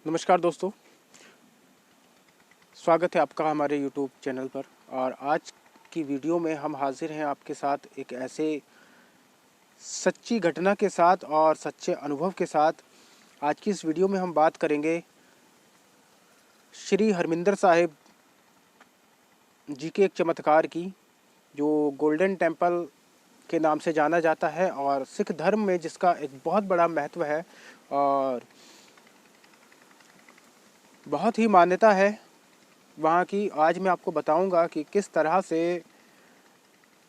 नमस्कार दोस्तों, स्वागत है आपका हमारे YouTube चैनल पर। और आज की वीडियो में हम हाजिर हैं आपके साथ एक ऐसे सच्ची घटना के साथ और सच्चे अनुभव के साथ। आज की इस वीडियो में हम बात करेंगे श्री हरमिंदर साहिब जी के एक चमत्कार की, जो गोल्डन टेम्पल के नाम से जाना जाता है और सिख धर्म में जिसका एक बहुत बड़ा महत्व है और बहुत ही मान्यता है वहाँ की। आज मैं आपको बताऊंगा कि किस तरह से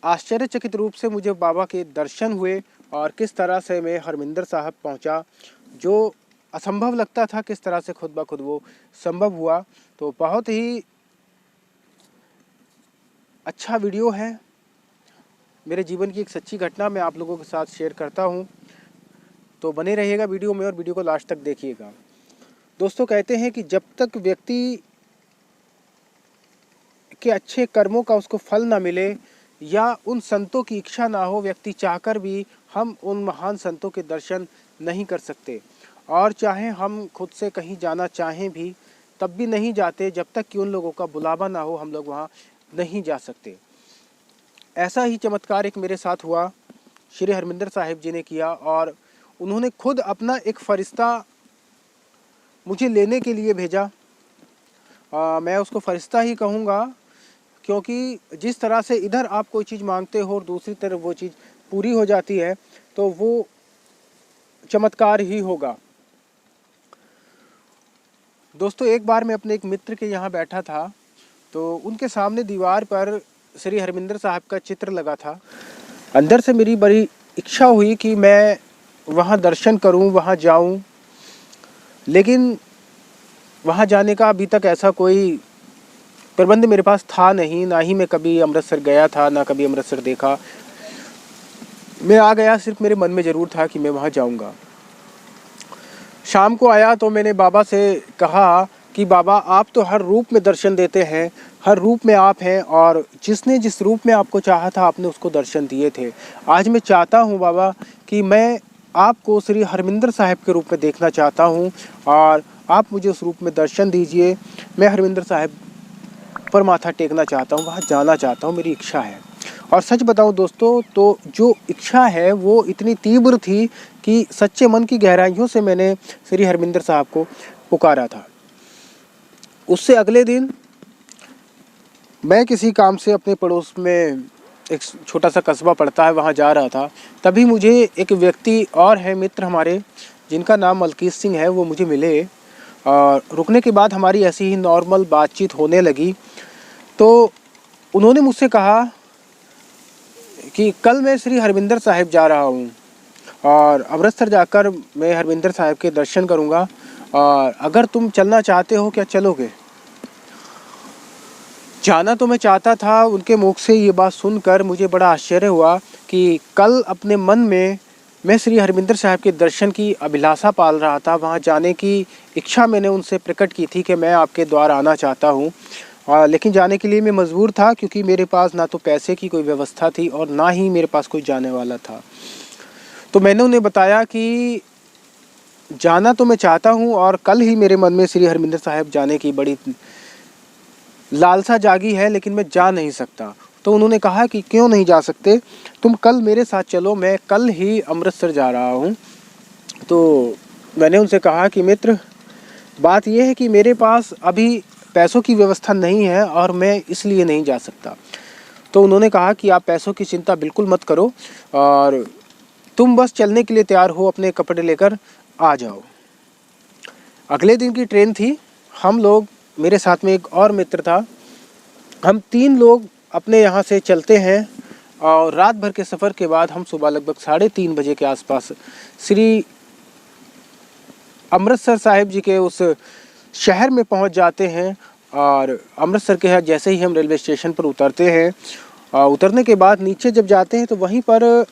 आश्चर्यचकित रूप से मुझे बाबा के दर्शन हुए और किस तरह से मैं हरमिंदर साहब पहुँचा। जो असंभव लगता था किस तरह से खुद ब खुद वो संभव हुआ। तो बहुत ही अच्छा वीडियो है, मेरे जीवन की एक सच्ची घटना मैं आप लोगों के साथ शेयर करता हूँ। तो बने रहिएगा वीडियो में और वीडियो को लास्ट तक देखिएगा। दोस्तों, कहते हैं कि जब तक व्यक्ति के अच्छे कर्मों का उसको फल ना मिले या उन संतों की इच्छा ना हो, व्यक्ति चाहकर भी हम उन महान संतों के दर्शन नहीं कर सकते। और चाहे हम खुद से कहीं जाना चाहें भी तब भी नहीं जाते, जब तक कि उन लोगों का बुलावा ना हो हम लोग वहाँ नहीं जा सकते। ऐसा ही चमत्कार एक मेरे साथ हुआ, श्री हरमिंदर साहिब जी ने किया और उन्होंने खुद अपना एक फरिश्ता मुझे लेने के लिए भेजा। मैं उसको फरिश्ता ही कहूँगा, क्योंकि जिस तरह से इधर आप कोई चीज़ मांगते हो और दूसरी तरफ वो चीज़ पूरी हो जाती है तो वो चमत्कार ही होगा। दोस्तों, एक बार मैं अपने एक मित्र के यहाँ बैठा था तो उनके सामने दीवार पर श्री हरमिंदर साहब का चित्र लगा था। अंदर से मेरी बड़ी इच्छा हुई कि मैं वहाँ दर्शन करूँ, वहाँ जाऊँ, लेकिन वहाँ जाने का अभी तक ऐसा कोई प्रबंध मेरे पास था नहीं। ना ही मैं कभी अमृतसर गया था, ना कभी अमृतसर देखा। मैं आ गया, सिर्फ मेरे मन में ज़रूर था कि मैं वहाँ जाऊँगा। शाम को आया तो मैंने बाबा से कहा कि बाबा, आप तो हर रूप में दर्शन देते हैं, हर रूप में आप हैं और जिसने जिस रूप में आपको चाहा था आपने उसको दर्शन दिए थे। आज मैं चाहता हूँ बाबा कि मैं आपको श्री हरमिंदर साहिब के रूप में देखना चाहता हूँ और आप मुझे उस रूप में दर्शन दीजिए। मैं हरमिंदर साहिब पर माथा टेकना चाहता हूँ, वहाँ जाना चाहता हूँ, मेरी इच्छा है। और सच बताऊँ दोस्तों, तो जो इच्छा है वो इतनी तीव्र थी कि सच्चे मन की गहराइयों से मैंने श्री हरमिंदर साहब को पुकारा था। उससे अगले दिन मैं किसी काम से अपने पड़ोस में एक छोटा सा कस्बा पड़ता है, वहाँ जा रहा था। तभी मुझे एक व्यक्ति और है, मित्र हमारे, जिनका नाम मलकीत सिंह है, वो मुझे मिले और रुकने के बाद हमारी ऐसी ही नॉर्मल बातचीत होने लगी। तो उन्होंने मुझसे कहा कि कल मैं श्री हरमिंदर साहिब जा रहा हूँ और अमृतसर जाकर मैं हरमिंदर साहिब के दर्शन करूँगा और अगर तुम चलना चाहते हो क्या चलोगे? जाना तो मैं चाहता था। उनके मुख से ये बात सुनकर मुझे बड़ा आश्चर्य हुआ कि कल अपने मन में मैं श्री हरमिंदर साहिब के दर्शन की अभिलाषा पाल रहा था, वहाँ जाने की इच्छा मैंने उनसे प्रकट की थी कि मैं आपके द्वार आना चाहता हूँ। लेकिन जाने के लिए मैं मजबूर था, क्योंकि मेरे पास ना तो पैसे की कोई व्यवस्था थी और ना ही मेरे पास कोई जाने वाला था। तो मैंने उन्हें बताया कि जाना तो मैं चाहता हूँ और कल ही मेरे मन में श्री हरमिंदर साहिब जाने की बड़ी लालसा जागी है, लेकिन मैं जा नहीं सकता। तो उन्होंने कहा कि क्यों नहीं जा सकते, तुम कल मेरे साथ चलो, मैं कल ही अमृतसर जा रहा हूँ। तो मैंने उनसे कहा कि मित्र, बात यह है कि मेरे पास अभी पैसों की व्यवस्था नहीं है और मैं इसलिए नहीं जा सकता। तो उन्होंने कहा कि आप पैसों की चिंता बिल्कुल मत करो और तुम बस चलने के लिए तैयार हो, अपने कपड़े लेकर आ जाओ। अगले दिन की ट्रेन थी। हम लोग, मेरे साथ में एक और मित्र था, हम 3 लोग अपने यहाँ से चलते हैं और रात भर के सफ़र के बाद हम सुबह लगभग 3:30 बजे के आसपास श्री अमृतसर साहिब जी के उस शहर में पहुँच जाते हैं। और अमृतसर के जैसे ही हम रेलवे स्टेशन पर उतरते हैं, उतरने के बाद नीचे जब जाते हैं तो वहीं पर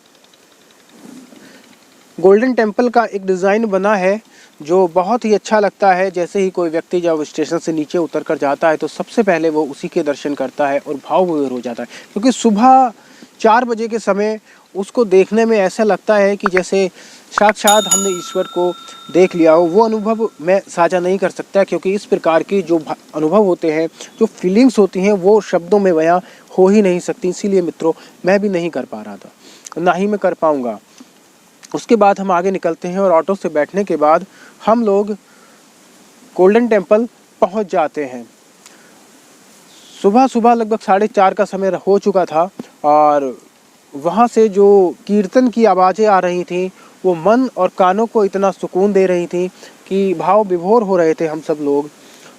गोल्डन टेम्पल का एक डिज़ाइन बना है जो बहुत ही अच्छा लगता है। जैसे ही कोई व्यक्ति जब स्टेशन से नीचे उतर कर जाता है तो सबसे पहले वो उसी के दर्शन करता है और भाव विभोर हो जाता है, क्योंकि सुबह 4 बजे के समय उसको देखने में ऐसा लगता है कि जैसे साक्षात हमने ईश्वर को देख लिया हो, वो अनुभव मैं साझा नहीं कर सकता, क्योंकि इस प्रकार की जो अनुभव होते हैं, जो फीलिंग्स होती हैं, वो शब्दों में बयां हो ही नहीं सकती। इसीलिए मित्रों मैं भी नहीं कर पा रहा था, ना ही मैं कर पाऊँगा। उसके बाद हम आगे निकलते हैं और ऑटो से बैठने के बाद हम लोग गोल्डन टेम्पल पहुंच जाते हैं। सुबह सुबह लगभग 4:30 का समय हो चुका था और वहाँ से जो कीर्तन की आवाज़ें आ रही थीं वो मन और कानों को इतना सुकून दे रही थी कि भाव विभोर हो रहे थे हम सब लोग।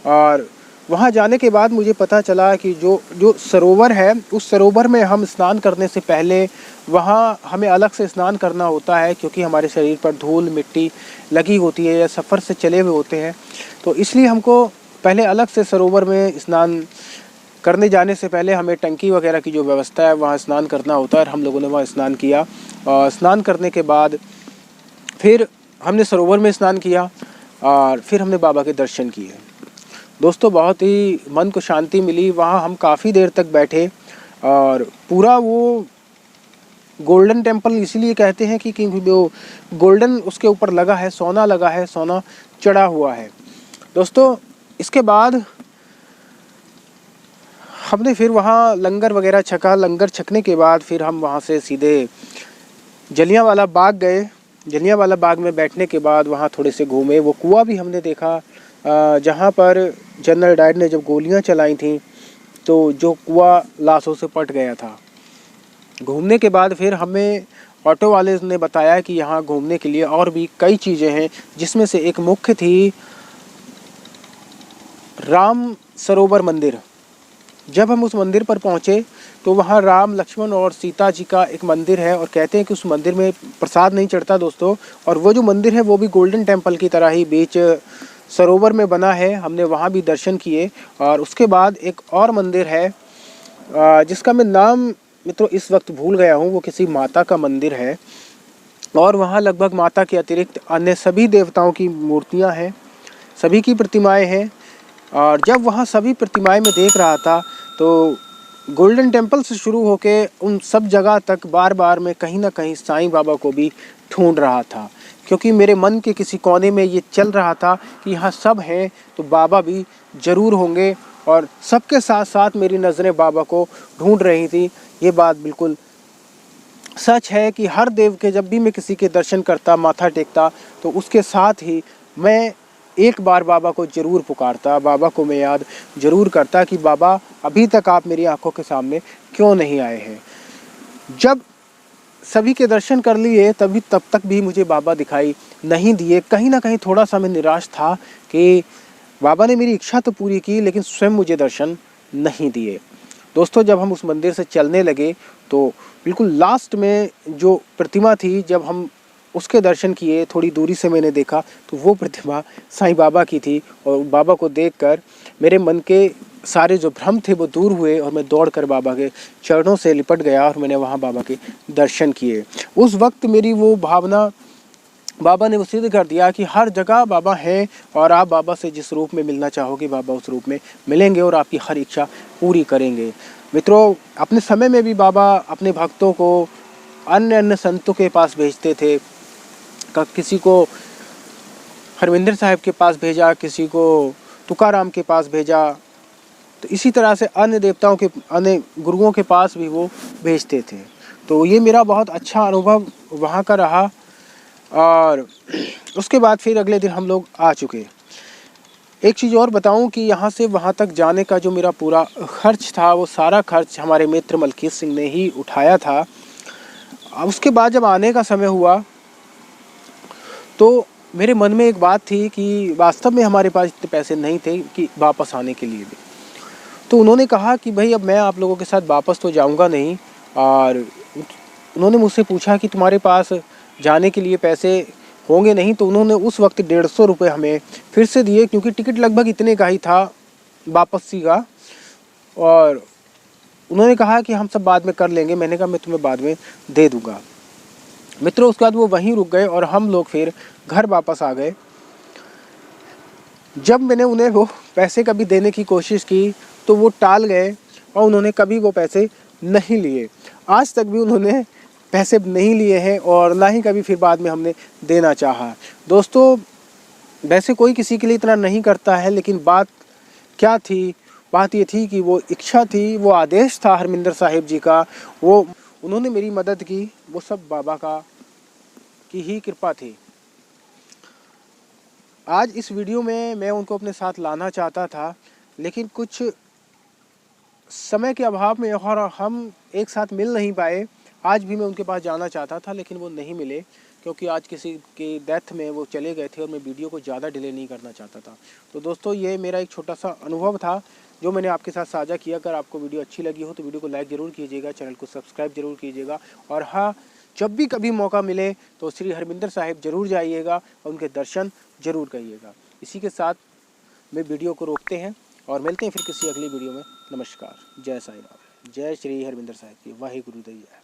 और वहाँ जाने के बाद मुझे पता चला कि जो सरोवर है, उस सरोवर में हम स्नान करने से पहले वहाँ हमें अलग से स्नान करना होता है, क्योंकि हमारे शरीर पर धूल मिट्टी लगी होती है या सफ़र से चले हुए होते हैं। तो इसलिए हमको पहले अलग से सरोवर में स्नान करने जाने से पहले हमें टंकी वगैरह की जो व्यवस्था है वहाँ स्नान करना होता है। और हम लोगों ने वहाँ स्नान किया और स्नान करने के बाद फिर हमने सरोवर में स्नान किया और फिर हमने बाबा के दर्शन किए। दोस्तों बहुत ही मन को शांति मिली। वहाँ हम काफ़ी देर तक बैठे और पूरा वो गोल्डन टेम्पल इसीलिए कहते हैं कि वो गोल्डन उसके ऊपर लगा है, सोना लगा है, सोना चढ़ा हुआ है। दोस्तों इसके बाद हमने फिर वहाँ लंगर वगैरह छका। लंगर छकने के बाद फिर हम वहाँ से सीधे जलियांवाला बाग गए। जलियांवाला बाग में बैठने के बाद वहाँ थोड़े से घूमे। वो कुआं भी हमने देखा जहाँ पर जनरल डायर ने जब गोलियाँ चलाई थीं तो जो कुआं लाशों से पट गया था। घूमने के बाद फिर हमें ऑटो वाले ने बताया कि यहाँ घूमने के लिए और भी कई चीज़ें हैं, जिसमें से एक मुख्य थी राम सरोवर मंदिर। जब हम उस मंदिर पर पहुँचे तो वहाँ राम लक्ष्मण और सीता जी का एक मंदिर है और कहते हैं कि उस मंदिर में प्रसाद नहीं चढ़ता दोस्तों। और वो जो मंदिर है वो भी गोल्डन टेम्पल की तरह ही बीच सरोवर में बना है। हमने वहाँ भी दर्शन किए। और उसके बाद एक और मंदिर है जिसका मैं नाम मित्रों इस वक्त भूल गया हूँ। वो किसी माता का मंदिर है और वहाँ लगभग माता के अतिरिक्त अन्य सभी देवताओं की मूर्तियाँ हैं, सभी की प्रतिमाएँ हैं। और जब वहाँ सभी प्रतिमाएं में देख रहा था तो गोल्डन टेम्पल से शुरू होके उन सब जगह तक बार बार मैं कहीं ना कहीं साईं बाबा को भी ढूंढ रहा था, क्योंकि मेरे मन के किसी कोने में ये चल रहा था कि यहाँ सब हैं तो बाबा भी ज़रूर होंगे। और सबके साथ साथ मेरी नज़रें बाबा को ढूंढ रही थी। ये बात बिल्कुल सच है कि हर देव के जब भी मैं किसी के दर्शन करता, माथा टेकता, तो उसके साथ ही मैं एक बार बाबा को ज़रूर पुकारता, बाबा को मैं याद ज़रूर करता कि बाबा अभी तक आप मेरी आंखों के सामने क्यों नहीं आए हैं। जब सभी के दर्शन कर लिए तब तक भी मुझे बाबा दिखाई नहीं दिए। कहीं ना कहीं थोड़ा सा मैं निराश था कि बाबा ने मेरी इच्छा तो पूरी की लेकिन स्वयं मुझे दर्शन नहीं दिए। दोस्तों जब हम उस मंदिर से चलने लगे तो बिल्कुल लास्ट में जो प्रतिमा थी, जब हम उसके दर्शन किए, थोड़ी दूरी से मैंने देखा तो वो प्रतिमा साईं बाबा की थी। और बाबा को देखकर मेरे मन के सारे जो भ्रम थे वो दूर हुए और मैं दौड़कर बाबा के चरणों से लिपट गया और मैंने वहाँ बाबा के दर्शन किए। उस वक्त मेरी वो भावना बाबा ने वो सिद्ध कर दिया कि हर जगह बाबा हैं और आप बाबा से जिस रूप में मिलना चाहोगे बाबा उस रूप में मिलेंगे और आपकी हर इच्छा पूरी करेंगे। मित्रों अपने समय में भी बाबा अपने भक्तों को अन्य संतों के पास भेजते थे। किसी को हरविंदर साहब के पास भेजा, किसी को तुकाराम के पास भेजा, तो इसी तरह से अन्य देवताओं के, अन्य गुरुओं के पास भी वो भेजते थे। तो ये मेरा बहुत अच्छा अनुभव वहाँ का रहा। और उसके बाद फिर अगले दिन हम लोग आ चुके। एक चीज़ और बताऊं कि यहाँ से वहाँ तक जाने का जो मेरा पूरा खर्च था वो सारा खर्च हमारे मित्र मलकीत सिंह ने ही उठाया था। उसके बाद जब आने का समय हुआ तो मेरे मन में एक बात थी कि वास्तव में हमारे पास इतने पैसे नहीं थे कि वापस आने के लिए भी। तो उन्होंने कहा कि भाई अब मैं आप लोगों के साथ वापस तो जाऊंगा नहीं। और उन्होंने मुझसे पूछा कि तुम्हारे पास जाने के लिए पैसे होंगे नहीं, तो उन्होंने उस वक्त 150 रुपये हमें फिर से दिए, क्योंकि टिकट लगभग इतने का ही था वापसी का। और उन्होंने कहा कि हम सब बाद में कर लेंगे। मैंने कहा मैं तुम्हें बाद में दे दूँगा। मित्रों उसके बाद वो वहीं रुक गए और हम लोग फिर घर वापस आ गए। जब मैंने उन्हें वो पैसे कभी देने की कोशिश की तो वो टाल गए और उन्होंने कभी वो पैसे नहीं लिए। आज तक भी उन्होंने पैसे नहीं लिए हैं और ना ही कभी फिर बाद में हमने देना चाहा। दोस्तों, वैसे कोई किसी के लिए इतना नहीं करता है, लेकिन बात क्या थी? बात ये थी कि वो इच्छा थी, वो आदेश था हरमिंदर साहिब जी का, वो उन्होंने मेरी मदद की, वो सब बाबा की ही कृपा थी। आज इस वीडियो में मैं उनको अपने साथ लाना चाहता था, लेकिन कुछ समय के अभाव में और हम एक साथ मिल नहीं पाए। आज भी मैं उनके पास जाना चाहता था, लेकिन वो नहीं मिले, क्योंकि आज किसी के डेथ में वो चले गए थे और मैं वीडियो को ज़्यादा डिले नहीं करना चाहता था। तो दोस्तों, ये मेरा एक छोटा सा अनुभव था जो मैंने आपके साथ साझा किया। अगर आपको वीडियो अच्छी लगी हो तो वीडियो को लाइक ज़रूर कीजिएगा, चैनल को सब्सक्राइब जरूर कीजिएगा, और हाँ, जब भी कभी मौका मिले तो श्री हरमिंदर साहिब जरूर जाइएगा और उनके दर्शन जरूर करिएगा। इसी के साथ मैं वीडियो को रोकते हैं और मिलते हैं फिर किसी अगली वीडियो में। नमस्कार, जय साईं राम, जय श्री हरमिंदर साहिब की वाहिगुरु दैया।